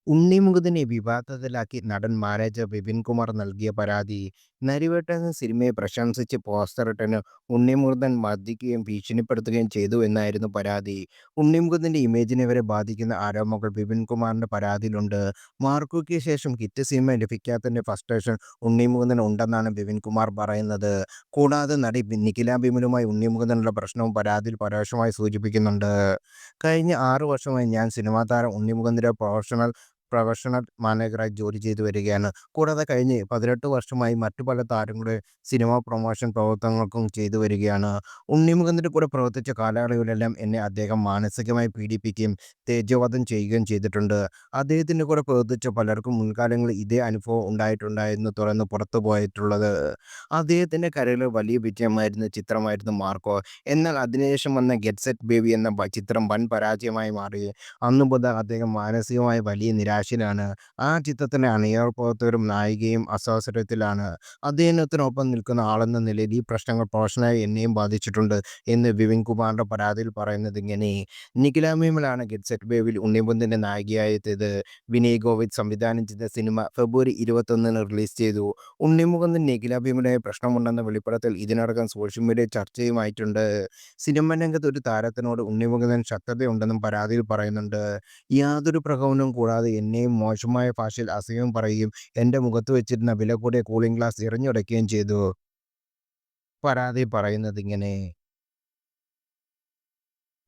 ഉണ്ണിമുകുന്ദനെ വിവാദത്തിലാക്കി നടൻ മാനേജർ വിപിൻ കുമാർ നൽകിയ പരാതി. നരിവേട്ടൻ എന്ന സിനിമയെ പ്രശംസിച്ച് പോസ്റ്ററിട്ടതിന് ഉണ്ണിമുകുന്ദൻ മർദ്ദിക്കുകയും ഭീഷണിപ്പെടുത്തുകയും ചെയ്തു എന്നായിരുന്നു പരാതി. ഉണ്ണിമുകുന്ദന്റെ ഇമേജിനെ വരെ ബാധിക്കുന്ന ആരോപണങ്ങൾ വിപിൻ കുമാറിന്റെ പരാതിയിലുണ്ട്. മാർക്കോയ്ക്ക് ശേഷം ഹിറ്റ് സിനിമ ലഭിക്കാത്തതിന്റെ ഫ്രസ്ട്രേഷൻ ഉണ്ണിമുകുന്ദൻ ഉണ്ടെന്നാണ് വിപിൻ കുമാർ പറയുന്നത്. കൂടാതെ നടി നിഖില വിമലുമായി ഉണ്ണിമുകുന്ദനുള്ള പ്രശ്നവും പരാതിയിൽ പരോക്ഷമായി സൂചിപ്പിക്കുന്നുണ്ട്. കഴിഞ്ഞ 6 വർഷമായി ഞാൻ സിനിമാ താരം ഉണ്ണിമുകുന്ദന്റെ പ്രൊഫഷണൽ മാനേജറായി ജോലി ചെയ്തു വരികയാണ്. കൂടാതെ കഴിഞ്ഞ 18 വർഷമായി മറ്റു പല താരങ്ങളുടെ സിനിമാ പ്രൊമോഷൻ പ്രവർത്തനങ്ങൾക്കും ചെയ്തു വരികയാണ്. ഉണ്ണിമുകുന്ദന്റെ കൂടെ പ്രവർത്തിച്ച കാലയളവിലെല്ലാം എന്നെ അദ്ദേഹം മാനസികമായി പീഡിപ്പിക്കുകയും തേജോവധം ചെയ്യുകയും ചെയ്തിട്ടുണ്ട്. അദ്ദേഹത്തിന്റെ കൂടെ പ്രവർത്തിച്ച പലർക്കും മുൻകാലങ്ങളിൽ ഇതേ അനുഭവം ഉണ്ടായിട്ടുണ്ടായെന്ന് തുറന്ന് പുറത്തുപോയിട്ടുള്ളത്. അദ്ദേഹത്തിന്റെ കരിയറിൽ വലിയ വിജയമായിരുന്ന ചിത്രമായിരുന്നു മാർക്കോ. എന്നാൽ അതിനുശേഷം വന്ന ഗെറ്റ് സെറ്റ് ബേബി എന്ന ചിത്രം വൻ പരാജയമായി മാറി. അന്നു മുതൽ അദ്ദേഹം മാനസികമായി വലിയ നിരാശയിലാണ്. ആ ചിത്രത്തിലെ അണിയറ പ്രവർത്തകരും നായികയും അസ്വസ്ഥതയിലാണ്. അദ്ദേഹത്തിനൊപ്പം നിൽക്കുന്ന ആളെന്ന നിലയിൽ ഈ പ്രശ്നങ്ങൾ പ്രൊഫഷണലായി എന്നെയും ബാധിച്ചിട്ടുണ്ട് എന്ന് വിപിൻ കുമാറിന്റെ പരാതിയിൽ പറയുന്നതിങ്ങനെ. നിഖില മേമലാണ് ഗെറ്റ് സെറ്റ് ബേബിയിൽ ഉണ്ണിമുകുന്ദന്റെ നായികയായെത്തിയത്. വിനയ് ഗോവിന്ദ് സംവിധാനം ചെയ്ത സിനിമ ഫെബ്രുവരി 21-ന് റിലീസ് ചെയ്തു. ഉണ്ണിമുകുന്ദൻ നിഖില ഭീമനുമായി പ്രശ്നമുണ്ടെന്ന വെളിപ്പെടുത്തൽ ഇതിനകം സോഷ്യൽ മീഡിയയിൽ ചർച്ചയുമായിട്ടുണ്ട്. സിനിമാ രംഗത്ത് ഒരു താരത്തിനോട് ഉണ്ണിമുകുന്ദൻ ശത്രുതയുണ്ടെന്നും പരാതിയിൽ പറയുന്നുണ്ട്. യാതൊരു പ്രകോപനവും കൂടാതെ എന്നെയും മോശമായ ഭാഷയിൽ അസഭ്യം പറയുകയും എന്റെ മുഖത്ത് വെച്ചിരുന്ന വിലകൂടിയ കൂളിംഗ് ഗ്ലാസ് എറിഞ്ഞുടയ്ക്കുകയും ചെയ്തു. പരാതിയിൽ പറയുന്നതിങ്ങനെ.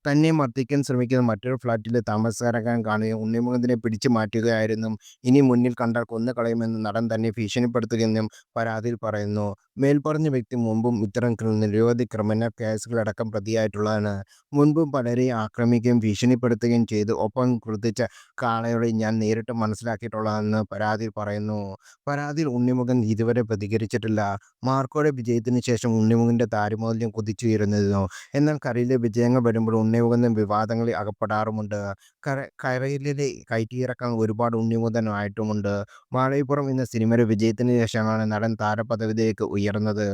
തന്നെ മർദ്ദിക്കാൻ ശ്രമിക്കുന്ന മറ്റൊരു ഫ്ളാറ്റിലെ താമസക്കാരൻ കാണുകയും ഉണ്ണിമുകുന്ദനെ പിടിച്ചു മാറ്റുകയായിരുന്നു. ഇനി മുന്നിൽ കണ്ടാൽ കൊന്നുകളയുമെന്ന് നടൻ തന്നെ ഭീഷണിപ്പെടുത്തുകയെന്നും പരാതിയിൽ പറയുന്നു. മേൽപ്പറഞ്ഞ വ്യക്തി മുമ്പും ഇത്തരം നിരവധി ക്രിമിനൽ കേസുകളടക്കം പ്രതിയായിട്ടുള്ളതാണ്. മുൻപും പലരെയും ആക്രമിക്കുകയും ഭീഷണിപ്പെടുത്തുകയും ചെയ്തു. ഒപ്പം ക്രുദ്ധിച്ച കാളയോടെ ഞാൻ നേരിട്ട് മനസ്സിലാക്കിയിട്ടുള്ളതെന്ന് പരാതിയിൽ പറയുന്നു. പരാതിയിൽ ഉണ്ണിമുകുന്ദൻ ഇതുവരെ പ്രതികരിച്ചിട്ടില്ല. മാർക്കോയുടെ വിജയത്തിന് ശേഷം ഉണ്ണിമുകുന്ദന്റെ താരമൂല്യം കുതിച്ചുയർന്നിരുന്നു. എന്നാൽ കരിയറിലെ വിജയങ്ങൾ വരുമ്പോൾ ഉണ്ണിമുകുന്ദൻ വിവാദങ്ങളിൽ അകപ്പെടാറുമുണ്ട്. കരിയറിലെ കയറ്റിയിറക്കങ്ങൾ ഒരുപാട് ഉണ്ണിമുകുന്ദനായിട്ടുമുണ്ട്. വാഴപ്പുറം എന്ന സിനിമയുടെ വിജയത്തിന് ശേഷമാണ് നടൻ താരപദവിയിലേക്ക് ഉയർന്നത്.